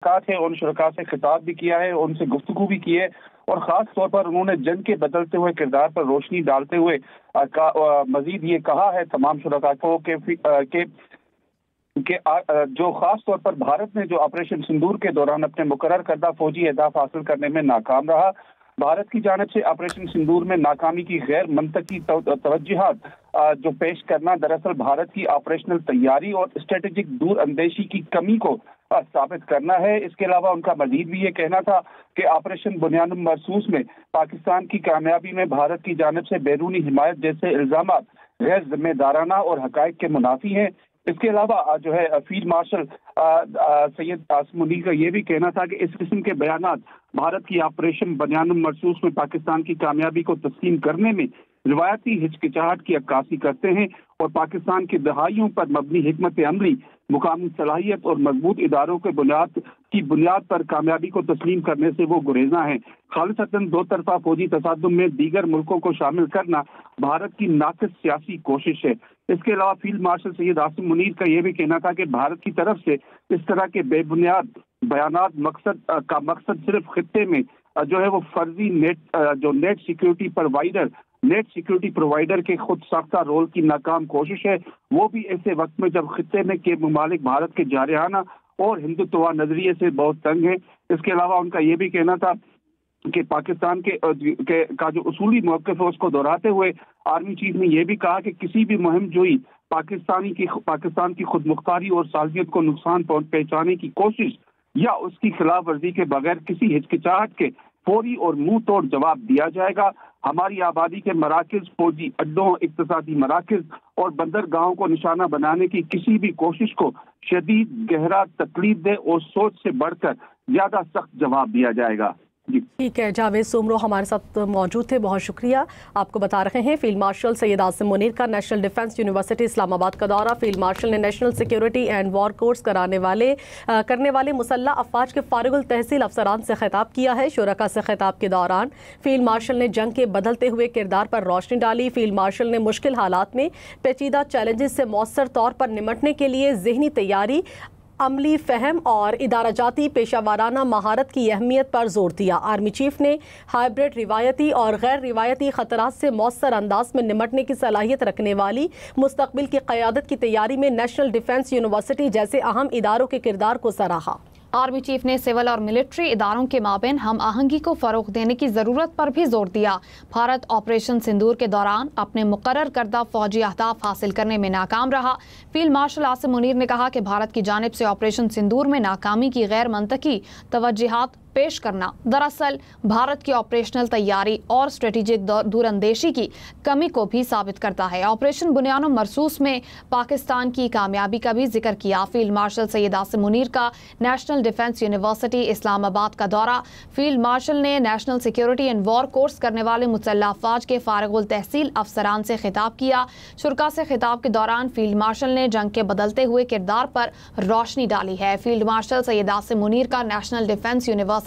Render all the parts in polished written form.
थे, उन शुरका से खिताब भी किया है, उनसे गुफ्तगू भी की है और ख़ास तौर पर उन्होंने जंग के बदलते हुए किरदार पर रोशनी डालते हुए मज़ीद ये कहा है तमाम शुरका को कि जो ख़ास तौर पर भारत ने जो ऑपरेशन सिंदूर के दौरान अपने मुकर्रर करदा फौजी अहदाफ हासिल करने में नाकाम रहा, भारत की जानिब से ऑपरेशन सिंदूर में नाकामी की गैर मंतकी तवज्जुहात जो पेश करना दरअसल भारत की ऑपरेशनल तैयारी और स्ट्रेटेजिक दूर अंदेशी की कमी को साबित करना है। इसके अलावा उनका मजीद भी ये कहना था कि ऑपरेशन बुनियानुल मरसूस में पाकिस्तान की कामयाबी में भारत की जानिब से बैरूनी हिमायत जैसे इल्जामात गैर जिम्मेदाराना और हकायक के मुनाफी हैं। इसके अलावा जो है फील्ड मार्शल सैयद आसिम मुनीर का ये भी कहना था कि इस किस्म के बयानात भारत की ऑपरेशन बुनियानुल मरसूस में पाकिस्तान की कामयाबी को तस्लीम करने में रिवायती हिचकिचाहट की अक्कासी करते हैं और पाकिस्तान की दहाइयों पर मबनी हिकमत अमली, मुकामी सलाहियत और मजबूत इदारों के बुनियाद पर कामयाबी को तस्लीम करने से वो गुरेजा हैं। खालिसतन दो तरफा फौजी तसादुम में दीगर मुल्कों को शामिल करना भारत की नाक़िस सियासी कोशिश है। इसके अलावा फील्ड मार्शल सैयद आसिम मुनीर का ये भी कहना था कि भारत की तरफ से इस तरह के बेबुनियाद बयानात मकसद सिर्फ खित्ते में जो है वो फर्जी नेट सिक्योरिटी प्रोवाइडर के खुद साख्ता रोल की नाकाम कोशिश है, वो भी ऐसे वक्त में जब खित्ते में के ममालिक भारत के जारहाना और हिंदुत्व नजरिए से बहुत तंग है। इसके अलावा उनका ये भी कहना था कि पाकिस्तान का जो उसूली मौक़िफ़ है उसको दोहराते हुए आर्मी चीफ ने यह भी कहा कि किसी भी मुहिम जोई पाकिस्तान की खुद मुख्तारी और सालजियत को नुकसान पहुंचाने की कोशिश या उसकी खिलाफ वर्जी के बगैर किसी हिचकिचाहट के फौरी और मुंह तोड़ जवाब दिया जाएगा। हमारी आबादी के मराकज, फौजी अड्डों, इक्तसादी मराकज और बंदरगाहों को निशाना बनाने की किसी भी कोशिश को शदीद गहरा तकलीफ दे और सोच से बढ़कर ज्यादा सख्त जवाब दिया जाएगा। ठीक है, जावेद सोमरो हमारे साथ मौजूद थे, बहुत शुक्रिया। आपको बता रहे हैं फील्ड मार्शल सैयद आसिम मुनीर का नेशनल डिफेंस यूनिवर्सिटी इस्लामाबाद का दौरा। फील्ड मार्शल ने national security and war course करने वाले मुसल्लह अफवाज के फारिगुल तहसील अफसरान से खिताब किया है। शुरका से खिताब के दौरान फील्ड मार्शल ने जंग के बदलते हुए किरदार पर रोशनी डाली। फील्ड मार्शल ने मुश्किल हालात में पेचीदा चैलेंजेस से मौसर तौर पर निमटने के लिए जहनी तैयारी, अमली फहम और इदारा जाती पेशावराना महारत की अहमियत पर जोर दिया। आर्मी चीफ ने हाइब्रिड रिवायती और गैर रिवायती खतरात से मौसर अंदाज में निमटने की सलाहियत रखने वाली मुस्तकबिल की क़यादत की तैयारी में नेशनल डिफेंस यूनिवर्सिटी जैसे अहम इदारों के किरदार को सराहा। आर्मी चीफ ने सिविल और मिलिट्री इदारों के माबेन हम आहंगी को फरोग देने की जरूरत पर भी जोर दिया। भारत ऑपरेशन सिंदूर के दौरान अपने मुकर्रर करदा फौजी अहदाफ हासिल करने में नाकाम रहा। फील्ड मार्शल आसिम मुनीर ने कहा कि भारत की जानिब से ऑपरेशन सिंदूर में नाकामी की गैर मंतकी तवज्जुहात पेश करना दरअसल भारत की ऑपरेशनल तैयारी और स्ट्रेटेजिक दूरअंदेशी की कमी को भी साबित करता है। ऑपरेशन बुनियानुल मरसूस में पाकिस्तान की कामयाबी का भी जिक्र किया। फील्ड मार्शल सैयद आसिम मुनीर का नेशनल डिफेंस यूनिवर्सिटी इस्लामाबाद का दौरा। फील्ड मार्शल ने national security and war course करने वाले मुसल्लह अफवाज के फारिगुल तहसील अफसरान से खिताब किया। शुरका से खिताब के दौरान फील्ड मार्शल ने जंग के बदलते हुए किरदार पर रोशनी डाली है। फील्ड मार्शल सैयद आसिम मुनीर का नेशनल डिफेंस यूनिवर्सिटी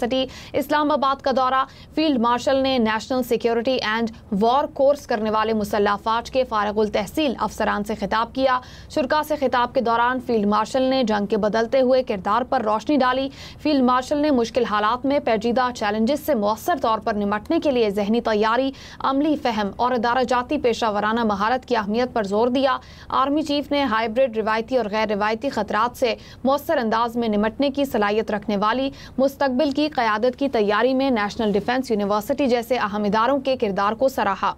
इस्लामाबाद का दौरा। फील्ड मार्शल ने national security and war course करने वाले मुसल्लह अफवाज के फारिगुल तहसील अफसरान से खिताब किया। शुरका से खिताब के दौरान फील्ड मार्शल ने जंग के बदलते हुए किरदार पर रोशनी डाली। फील्ड मार्शल ने मुश्किल हालात में पेचीदा चैलेंजेस से मौसर तौर पर निमटने के लिए जहनी तैयारी, अमली फहम और इदारा जाती पेशावराना महारत की अहमियत पर जोर दिया। आर्मी चीफ ने हाइब्रिड रिवायती और गैर रिवायती खतरात से मौसर अंदाज में निमटने की सलाहियत रखने वाली मुस्तकबिल की क़यादत की तैयारी में नेशनल डिफेंस यूनिवर्सिटी जैसे अहम इदारों के किरदार को सराहा।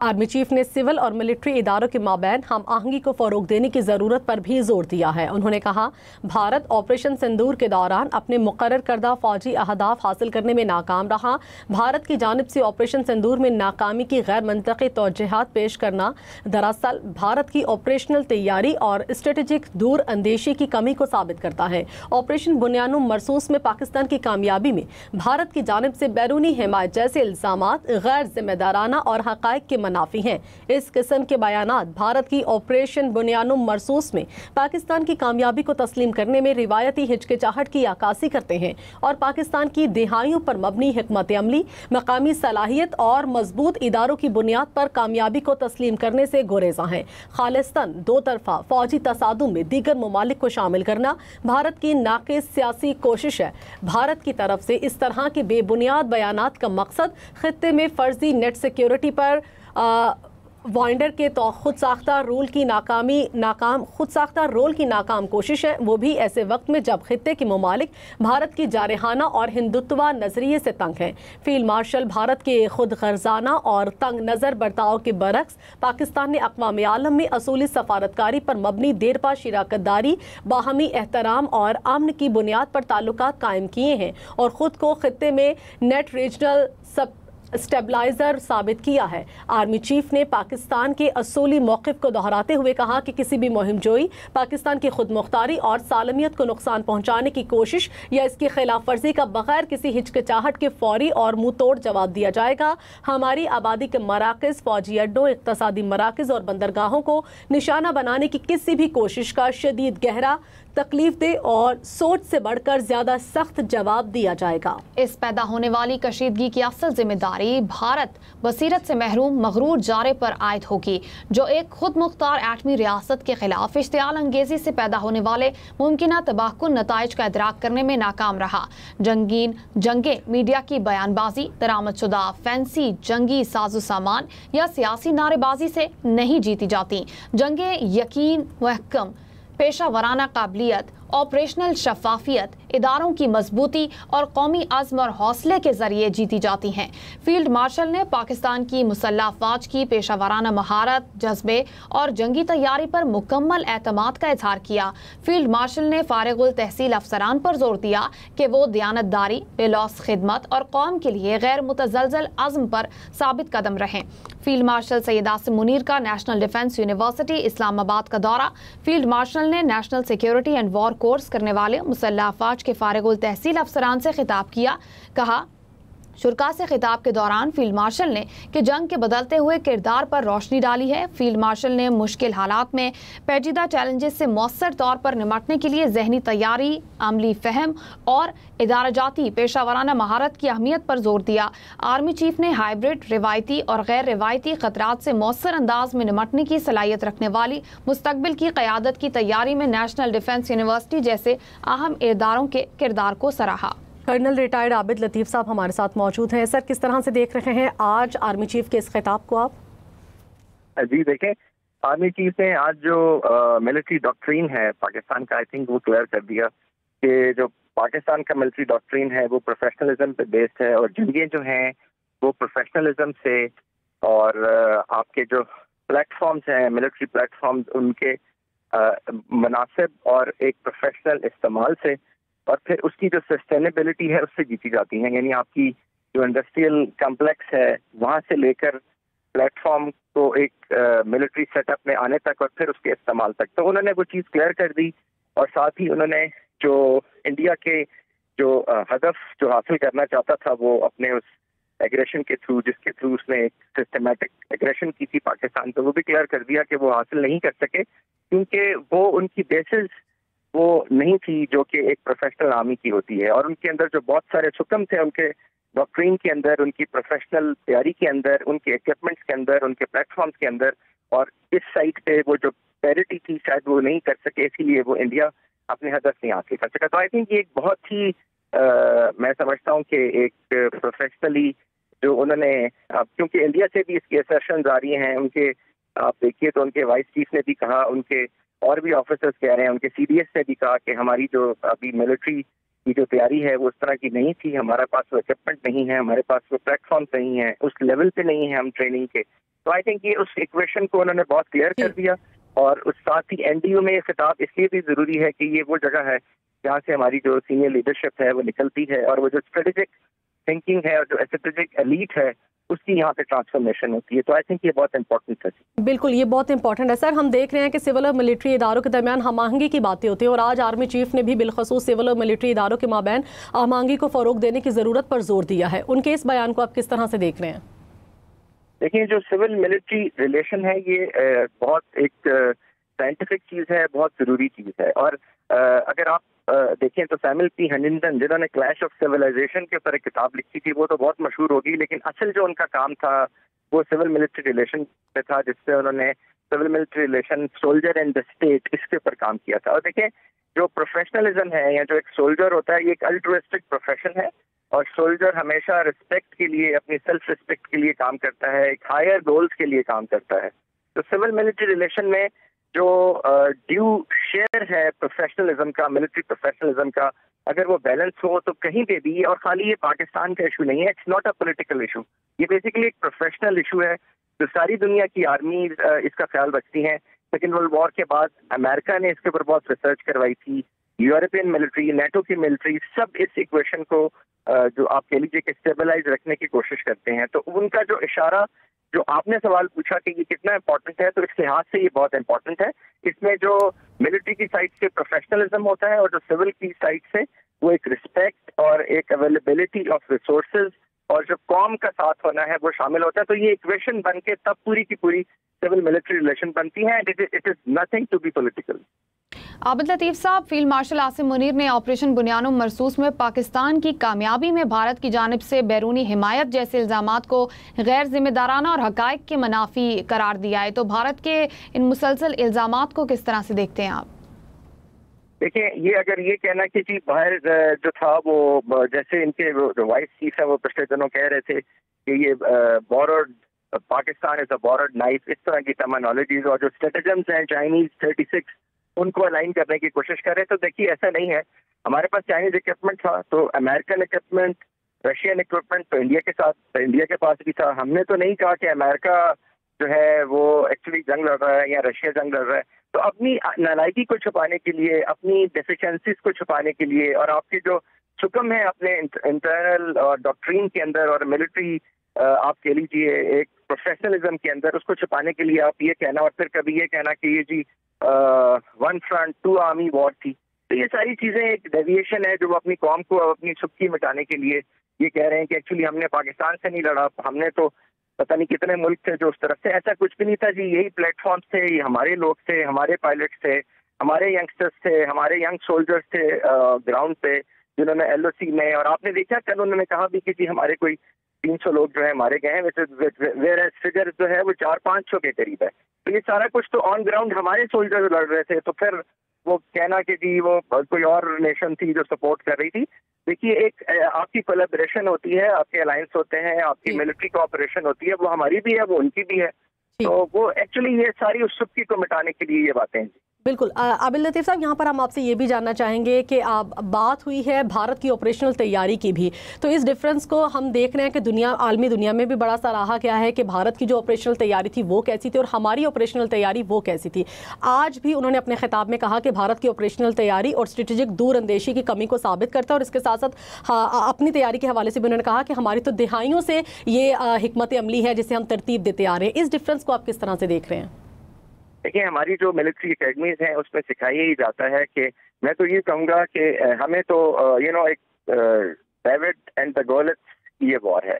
आर्मी चीफ ने सिविल और मिलिट्री इदारों के माबैन हम आहंगी को फ़रोग देने की ज़रूरत पर भी जोर दिया है। उन्होंने कहा भारत ऑपरेशन सिंदूर के दौरान अपने मुकर्रर करदा फौजी अहदाफ हासिल करने में नाकाम रहा। भारत की जानिब से ऑपरेशन सिंदूर में नाकामी की गैर मंतकी तवज्जुहात पेश करना दरअसल भारत की ऑपरेशनल तैयारी और स्ट्रेटेजिक दूर अंदेशी की कमी को साबित करता है। ऑपरेशन बुनियानुल मरसूस में पाकिस्तान की कामयाबी में भारत की जानिब से बैरूनी हिमायत जैसे इल्ज़ामात गैर जिम्मेदाराना और हक़ाइक़ के नाफी हैं। इस किस्म के बयानात भारत की ऑपरेशन बुनियानुम मरसूस में पाकिस्तान की कामयाबी को तस्लीम करने में रिवायती हिचकिचाहट की अक्कासी करते हैं और पाकिस्तान की दिहाइयों पर मबनी हिकमत अमली, मकामी सलाहियत और मजबूत इदारों की बुनियाद पर कामयाबी को तस्लीम करने से गुरेज़ा हैं। खालिस्तान दो तरफा फौजी तसादुम में दीगर ममालिक को शामिल करना भारत की नाक़िस सियासी कोशिश है। भारत की तरफ से इस तरह के बेबुनियाद बयानात का मकसद खित्ते में फर्जी नेट सिक्योरिटी पर वाइंडर के तो खुद साख्ता रोल की नाकाम कोशिश है, वो भी ऐसे वक्त में जब खित्ते के ममालिक भारत की जारहाना और हिंदुत्वा नजरिए से तंग हैं। फील्ड मार्शल भारत के खुद गर्जाना और तंग नज़र बर्ताव के बरक्स पाकिस्तान ने अक़वाम आलम में असूली सफारतकारी पर मबनी देरपा शिराकतदारी, बाहमी एहतराम और अमन की बुनियाद पर ताल्लुकात कायम किए हैं और ख़ुद को खित्ते में नेट रीजनल स्टेबलाइजर साबित किया है। आर्मी चीफ ने पाकिस्तान के असूली मौक़िफ़ को दोहराते हुए कहा कि किसी भी मुहिम जोई, पाकिस्तान की खुद मुख्तारी और सालमियत को नुकसान पहुंचाने की कोशिश या इसकी खिलाफ वर्जी का बगैर किसी हिचकिचाहट के फौरी और मुंह तोड़ जवाब दिया जाएगा। हमारी आबादी के मराकज़, फौजी अड्डों, इक़्तिसादी मराकज़ और बंदरगाहों को निशाना बनाने की किसी भी कोशिश का शदीद, गहरा, तकलीफ दे और सोच से बढ़कर ज्यादा सख्त जवाब दिया जाएगा। इस पैदा होने वाली कशीदगी की असल जिम्मेदारी भारत बसीरत से महरूम मगरूर जारे पर आयद होगी, जो एक खुद मुख्तार एटमी रियासत के खिलाफ इश्तियाल अंगेजी से पैदा होने वाले मुमकिन तबाहकुन नताइज का इदराक करने में नाकाम रहा। जंगे मीडिया की बयानबाजी, दरामदशुदा फैंसी जंगी साजो सामान या सियासी नारेबाजी से नहीं जीती जाती। जंगे यकीन, महकम पेशा वराना काबिलियत, ऑपरेशनल शफाफियत, इदारों की मजबूती और कौमी अज़्म और हौसले के जरिए जीती जाती हैं। फील्ड मार्शल ने पाकिस्तान की मुसल्लह अफवाज की पेशा वराना महारत, जज्बे और जंगी तैयारी पर मुकम्मल एतमाद का इजहार किया। फील्ड मार्शल ने फारिगुल तहसील अफसरान पर जोर दिया कि वो दियानतदारी, बेलौस खिदमत और कौम के लिए गैर मुतज़लज़ल अज़्म पर साबित कदम रहें। फील्ड मार्शल सैयद आसिम मुनीर का नेशनल डिफेंस यूनिवर्सिटी इस्लामाबाद का दौरा। फील्ड मार्शल ने national security and war course करने वाले मुसल्लह अफवाज के फारिगुल तहसील अफसरान से खिताब किया। कहा, शुरका से खिताब के दौरान फील्ड मार्शल ने कि जंग के बदलते हुए किरदार पर रोशनी डाली है। फील्ड मार्शल ने मुश्किल हालात में पेचीदा चैलेंजेस से मौसर तौर पर निपटने के लिए जहनी तैयारी, अमली फहम और इदाराजाती पेशा वराना महारत की अहमियत पर जोर दिया। आर्मी चीफ ने हाइब्रिड, रिवायती और गैर रिवायती खतरात से मौसर अंदाज में निपटने की सलाहियत रखने वाली मुस्तकबिल की क़यादत की तैयारी में नेशनल डिफेंस यूनिवर्सिटी जैसे अहम इदारों के किरदार को सराहा। कर्नल रिटायर्ड आबिद लतीफ़ साहब हमारे साथ मौजूद हैं। सर, किस तरह से देख रहे हैं आज आर्मी चीफ के इस खिताब को आप? जी देखें, आर्मी चीफ ने आज जो मिलिट्री डॉक्ट्रिन है पाकिस्तान का, आई थिंक वो क्लियर कर दिया कि जो पाकिस्तान का मिलिट्री डॉक्ट्रिन है वो प्रोफेशनलिज्म पे बेस्ड है और जंगें जो हैं वो प्रोफेशनलिज्म से और आपके जो प्लेटफॉर्म्स हैं, मिलिट्री प्लेटफॉर्म्स, उनके मुनासिब और एक प्रोफेशनल इस्तेमाल से और फिर उसकी जो सस्टेनेबिलिटी है उससे जीती जाती हैं। यानी आपकी जो इंडस्ट्रियल कम्प्लेक्स है वहाँ से लेकर प्लेटफॉर्म को एक मिलिट्री सेटअप में आने तक और फिर उसके इस्तेमाल तक, तो उन्होंने वो चीज़ क्लियर कर दी। और साथ ही उन्होंने जो इंडिया के जो हदफ जो हासिल करना चाहता था वो अपने उस एग्रेशन के थ्रू, जिसके थ्रू उसने एक सिस्टमेटिक एग्रेशन की थी पाकिस्तान, तो वो भी क्लियर कर दिया कि वो हासिल नहीं कर सके क्योंकि वो उनकी बेसिस वो नहीं थी जो कि एक प्रोफेशनल आर्मी की होती है। और उनके अंदर जो बहुत सारे हुक्म थे उनके डॉक्ट्रिन के अंदर, उनकी प्रोफेशनल तैयारी के अंदर, उनके इक्विपमेंट्स के अंदर, उनके प्लेटफॉर्म्स के अंदर, और इस साइड पे वो जो पैरिटी थी शायद वो नहीं कर सके, इसीलिए वो इंडिया अपने हदफ नहीं हासिल कर सका। तो आई थिंक ये एक बहुत ही मैं समझता हूँ कि एक प्रोफेशनली जो उन्होंने, क्योंकि इंडिया से भी इसकी असर्शंस आ रही हैं, उनके आप देखिए तो उनके वाइस चीफ ने भी कहा, उनके और भी ऑफिसर्स कह रहे हैं, उनके सीडीएस ने भी कहा कि हमारी जो अभी मिलिट्री की जो तैयारी है वो उस तरह की नहीं थी, हमारे पास वो इक्विपमेंट नहीं है, हमारे पास वो प्लेटफॉर्म नहीं है, उस लेवल पे नहीं है हम ट्रेनिंग के। तो आई थिंक ये उस इक्वेशन को उन्होंने बहुत क्लियर कर दिया। और उस साथ ही एनडीयू में ये खिताब इसलिए भी ज़रूरी है कि ये वो जगह है जहाँ से हमारी जो सीनियर लीडरशिप है वो निकलती है और वो जो स्ट्रेटेजिक थिंकिंग है और जो स्ट्रेटेजिक एलीट है उसकी यहाँ पे ट्रांसफॉर्मेशन होती है। तो आई थिंक ये बहुत इंपॉर्टेंट है। बिल्कुल, ये बहुत इंपॉर्टेंट है। सर, हम देख रहे हैं कि सिविल और मिलिट्री इदारों के दरमियान हमआहंगी की बातें होती है और आज आर्मी चीफ ने भी बिलखसूस सिविल और मिलिट्री इदारों के माबैन हमआहंगी को फ़रोग देने की ज़रूरत पर जोर दिया है। उनके इस बयान को आप किस तरह से देख रहे हैं? دیکھیں جو سول ملٹری ریلیشن ہے یہ بہت ایک سائنٹیفک چیز ہے, بہت ضروری چیز ہے. اور اگر آپ دیکھیں تو سیموئل پی ہنٹنگٹن جنہوں نے کلیش آف سیولائزیشن کے اوپر ایک کتاب لکھی تھی, وہ تو بہت مشہور ہوگی, لیکن اصل جو ان کا کام تھا وہ سول ملٹری ریلیشن پہ تھا, جس سے انہوں نے civil military relation soldier and the state اس کے اوپر کام کیا تھا. اور دیکھیں جو پروفیشنلزم ہے یا جو ایک سولجر ہوتا ہے یہ ایک الٹروسٹک پروفیشن ہے, اور سولجر ہمیشہ رسپیکٹ کے لیے, اپنی سیلف رسپیکٹ کے لیے کام کرتا ہے, ایک ہائر گولز کے لیے کام کرتا ہے. تو سول ملٹری ریلیشن میں جو ڈیو شیئر ہے پروفیشنلزم کا, ملٹری پروفیشنلزم کا, اگر وہ بیلنس ہو تو کہیں پہ بھی, اور خالی یہ پاکستان کا ایشو نہیں ہے, it's not a political issue, یہ بیسیکلی ایک پروفیشنل ایشو ہے جو ساری دنیا کی آرمی اس کا خیال رکھتی ہیں. سیکنڈ ورلڈ وار کے بعد امریکہ نے اس کے اوپر بہت ریسرچ کروائی تھی, یورپین ملٹری, نیٹو کی ملٹری, سب اس ایکویشن کو جو آپ کہہ لیجیے کہ اسٹیبلائز رکھنے کی کوشش کرتے ہیں. تو ان کا جو اشارہ, جو آپ نے سوال پوچھا کہ یہ کتنا امپورٹنٹ ہے, تو اس لحاظ سے یہ بہت امپورٹنٹ ہے. اس میں جو ملٹری کی سائڈ سے پروفیشنلزم ہوتا ہے اور جو سول کی سائڈ سے وہ ایک رسپیکٹ اور ایک اویلیبلٹی آف ریسورسز اور جو قوم کا ساتھ ہونا ہے وہ شامل ہوتا ہے. تو یہ ایکویشن بن کے تب پوری کی پوری سول ملٹری ریلیشن بنتی ہیں. It is nothing to be political. Abid Latif صاحب, فیلڈ مارشل عاصم منیر نے آپریشن بنیان مرصوص میں پاکستان کی کامیابی میں بھارت کی جانب سے بیرونی حمایت جیسے الزامات کو غیر ذمہ دارانہ اور حقائق کے منافی قرار دیا ہے. تو بھارت کے ان مسلسل الزامات کو کس طرح سے دیکھتے ہیں آپ؟ دیکھیں, یہ اگر یہ کہنا کہ جی باہر جو تھا وہ, جیسے ان کے جو وائس چیف ہے وہ پچھلے دنوں کہہ رہے تھے کہ یہ بورڈ پاکستان از اے بورڈ نائف, اس طرح کی ٹرمینالوجیز اور جو اسٹریٹجمز ہیں چائنیز 36 ان کو الائن کرنے کی کوشش کر رہے ہیں. تو دیکھیے ایسا نہیں ہے, ہمارے پاس چائنیز اکوپمنٹ تھا تو امریکن اکوپمنٹ, رشین اکوپمنٹ تو انڈیا کے ساتھ, انڈیا کے پاس بھی تھا. ہم نے تو نہیں کہا کہ امریکہ جو ہے وہ ایکچولی جنگ لڑ رہا ہے یا رشیا جنگ لڑ رہا ہے. تو اپنی نالائکی کو چھپانے کے لیے, اپنی ڈیفیشنسیز کو چھپانے کے لیے, اور آپ کی جو حکم ہے اپنے انٹرنل اور ڈاکٹرین کے اندر اور ملٹری آپ کہہ لیجیے ایک پروفیشنلزم کے اندر, اس کو چھپانے کے لیے آپ یہ کہنا اور پھر کبھی یہ کہنا کہ یہ جی ون فرنٹ ٹو آرمی وار تھی. تو یہ ساری چیزیں ایک ڈیویشن ہے جو وہ اپنی قوم کو اپنی چھپکی مٹانے کے لیے یہ کہہ رہے ہیں کہ ایکچولی ہم نے پاکستان سے نہیں لڑا, ہم نے تو پتہ نہیں کتنے ملک تھے جو اس طرف سے. ایسا کچھ بھی نہیں تھا جی, یہی پلیٹ فارمز تھے, یہ ہمارے لوگ تھے, ہمارے پائلٹس تھے, ہمارے ینگسٹرز تھے, ہمارے ینگ سولجرز تھے گراؤنڈ پہ جنہوں نے ایل او سی میں, اور آپ نے دیکھا کل انہوں نے کہا بھی کہ جی ہمارے کوئی 300 لوگ جو ہے مارے گئے ہیں, ویئر فگر جو ہے وہ 400-500 کے قریب ہے. تو یہ سارا کچھ تو آن گراؤنڈ ہمارے سولجر لڑ رہے تھے. تو پھر وہ کہنا کہ جی وہ کوئی اور نیشن تھی جو سپورٹ کر رہی تھی. دیکھیے ایک آپ کی کولیبریشن ہوتی ہے, آپ کے الائنس ہوتے ہیں, آپ کی ملٹری کوآپریشن ہوتی ہے, وہ ہماری بھی ہے وہ ان کی بھی ہے. تو وہ ایکچولی یہ ساری اس سبکی کو مٹانے کے لیے یہ باتیں ہیں. بالکل. عابد لطیف صاحب, یہاں پر ہم آپ سے یہ بھی جاننا چاہیں گے کہ بات ہوئی ہے بھارت کی آپریشنل تیاری کی بھی, تو اس ڈفرینس کو ہم دیکھ رہے ہیں کہ عالمی دنیا میں بھی بڑا سراہا کیا ہے کہ بھارت کی جو آپریشنل تیاری تھی وہ کیسی تھی اور ہماری آپریشنل تیاری وہ کیسی تھی. آج بھی انہوں نے اپنے خطاب میں کہا کہ بھارت کی آپریشنل تیاری اور اسٹریٹجک دور اندیشی کی کمی کو ثابت کرتا ہے, اور اس کے ساتھ ساتھ اپنی تیاری کے حوالے سے بھی انہوں نے کہا کہ ہماری تو دہائیوں سے یہ حکمت عملی ہے جسے ہم ترتیب دیتے آ رہے ہیں. اس ڈفرینس کو آپ کس طرح سے دیکھ رہے ہیں؟ دیکھیں, ہماری جو ملٹری اکیڈمیز ہیں اس میں سکھایا ہی جاتا ہے کہ میں تو یہ کہوں گا کہ ہمیں تو ایک ڈیوڈ اینڈ دا گولت کی یہ وار ہے.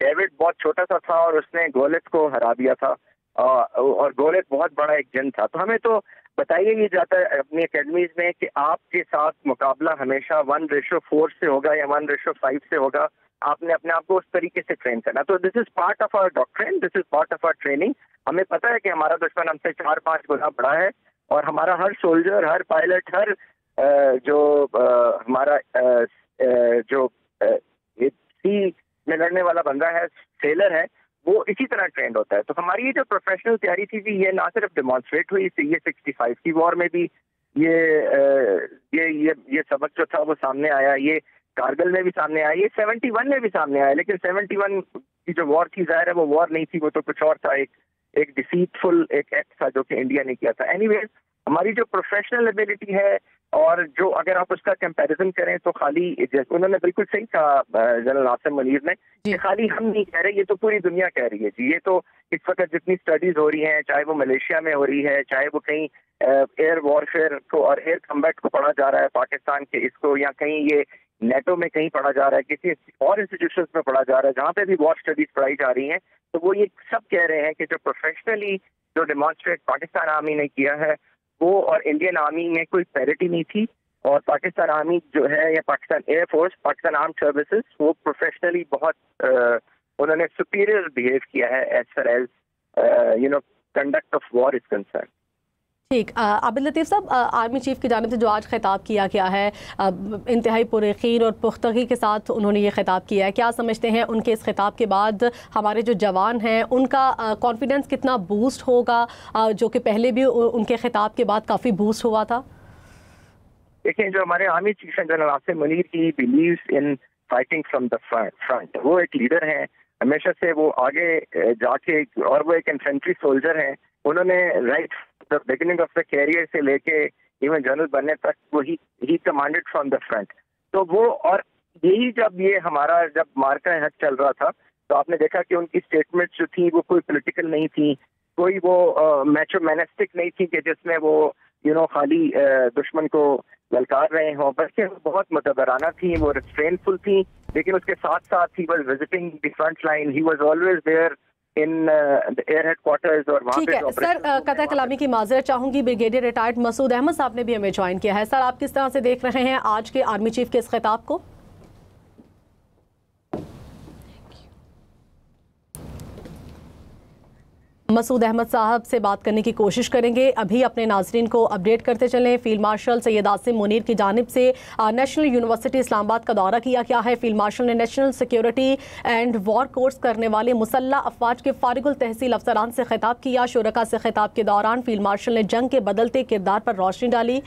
ڈیوڈ بہت چھوٹا سا تھا اور اس نے گولت کو ہرا دیا تھا, اور گولت بہت بڑا ایک جن تھا. تو ہمیں تو بتایا ہی جاتا ہے اپنی اکیڈمیز میں کہ آپ کے ساتھ مقابلہ ہمیشہ 1:4 سے ہوگا یا 1:5 سے ہوگا. آپ نے اپنے آپ کو اس طریقے سے ٹرین کرنا. تو this is part of our doctrine, this is part of our training. ہمیں پتہ ہے کہ ہمارا دشمن ہم سے 4-5 گنا بڑا ہے, اور ہمارا ہر سولجر, ہر پائلٹ, ہر جو ہمارا جو سی میں لڑنے والا بندہ ہے, سیلر ہے, وہ اسی طرح ٹرینڈ ہوتا ہے. تو ہماری یہ جو پروفیشنل تیاری تھی جی, یہ نہ صرف ڈیمانسٹریٹ ہوئی, یہ 65 کی وار میں بھی یہ سبق جو تھا وہ سامنے آیا, یہ کارگل میں بھی سامنے آیا, یہ 71 میں بھی سامنے آیا. لیکن 71 کی جو وار تھی ظاہر ہے وہ وار نہیں تھی, وہ تو کچھ اور تھا, ایک ڈیسیٹفل ایک ایکٹ تھا جو کہ انڈیا نے کیا تھا. اینی ویز ہماری جو پروفیشنل ایبلٹی ہے, اور جو اگر آپ اس کا کمپیریزن کریں تو خالی جیسے انہوں نے بالکل صحیح کہا جنرل عاصم منیر نے کہ خالی ہم نہیں کہہ رہے, یہ تو پوری دنیا کہہ رہی ہے جی. یہ تو اس وقت جتنی اسٹڈیز ہو رہی ہیں, چاہے وہ ملیشیا میں ہو رہی ہے, چاہے وہ کہیں ایئر وارفیئر کو اور ایئر کمبیٹ کو پڑھا جا رہا ہے پاکستان کے اس کو, یا کہیں یہ نیٹو میں کہیں پڑھا جا رہا ہے, کسی اور انسٹیٹیوشنز میں پڑھا جا رہا ہے جہاں پہ بھی وار اسٹڈیز پڑھائی جا رہی ہیں, تو وہ یہ سب کہہ رہے ہیں کہ جو پروفیشنلی جو ڈیمانسٹریٹ پاکستان آرمی نے کیا ہے وہ اور انڈین آرمی میں کوئی پیرٹی نہیں تھی, اور پاکستان آرمی جو ہے یا Pakistan air force, Pakistan arm services, وہ پروفیشنلی بہت انہوں نے سپیریئر بہیو کیا ہے as far as conduct of war is concerned. ٹھیک. عابد لطیف صاحب, آرمی چیف کی جانب سے جو آج خطاب کیا گیا ہے, انتہائی پریقین اور پختگی کے ساتھ انہوں نے یہ خطاب کیا ہے, کیا سمجھتے ہیں ان کے اس خطاب کے بعد ہمارے جو جوان ہیں ان کا کانفیڈنس کتنا بوسٹ ہوگا, جو کہ پہلے بھی ان کے خطاب کے بعد کافی بوسٹ ہوا تھا؟ دیکھیں, جو ہمارے army chief general Asim Munir کی believes in fighting from the front, وہ ایک لیڈر ہیں ہمیشہ سے, وہ آگے جا کے, اور وہ ایک انفینٹری سولجر ہیں, انہوں نے right the beginning of the career سے لے کے ایون جنرل بننے تک وہ ہی کمانڈڈ فرام دا فرنٹ. تو وہ, اور یہی جب یہ ہمارا جب مارکا حق چل رہا تھا تو آپ نے دیکھا کہ ان کی اسٹیٹمنٹ جو تھی وہ کوئی پولیٹیکل نہیں تھی, کوئی وہ میچو مینسٹک نہیں تھی کہ جس میں وہ خالی دشمن کو للکار رہے ہوں, بلکہ بہت مدبرانہ تھیں, وہ ریسٹرینفل تھیں, لیکن اس کے ساتھ ساتھ ہی was visiting the front line, he was always there in air headquarters. اور وہاں ٹھیک ہے سر, قطع کلامی کی معذرت چاہوں گی, بریگیڈیئر ریٹائرڈ مسعود احمد صاحب نے بھی ہمیں جوائن کیا ہے. سر, آپ کس طرح سے دیکھ رہے ہیں آج کے آرمی چیف کے اس خطاب کو؟ مسعود احمد صاحب سے بات کرنے کی کوشش کریں گے. ابھی اپنے ناظرین کو اپڈیٹ کرتے چلیں. فیلڈ مارشل سید عاصم منیر کی جانب سے نیشنل یونیورسٹی اسلام آباد کا دورہ کیا گیا ہے. فیلڈ مارشل نے national security and war course کرنے والے مسلح افواج کے فارغ التحصیل افسران سے خطاب کیا. شرکاء سے خطاب کے دوران فیلڈ مارشل نے جنگ کے بدلتے کردار پر روشنی ڈالی.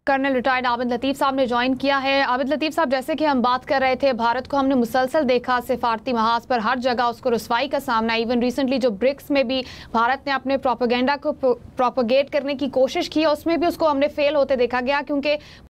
کرنل ریٹائرڈ عابد لطیف صاحب نے جوائن کیا ہے. عابد لطیف صاحب, جیسے کہ ہم بات کر رہے تھے, بھارت کو ہم نے مسلسل دیکھا سفارتی محاذ پر ہر جگہ اس کو رسوائی کا سامنا. ایون ریسنٹلی جو برکس میں بھی بھارت نے اپنے پروپیگنڈا کو پروپیگیٹ کرنے کی کوشش کی, اس میں بھی اس کو ہم نے فیل ہوتے دیکھا گیا, کیونکہ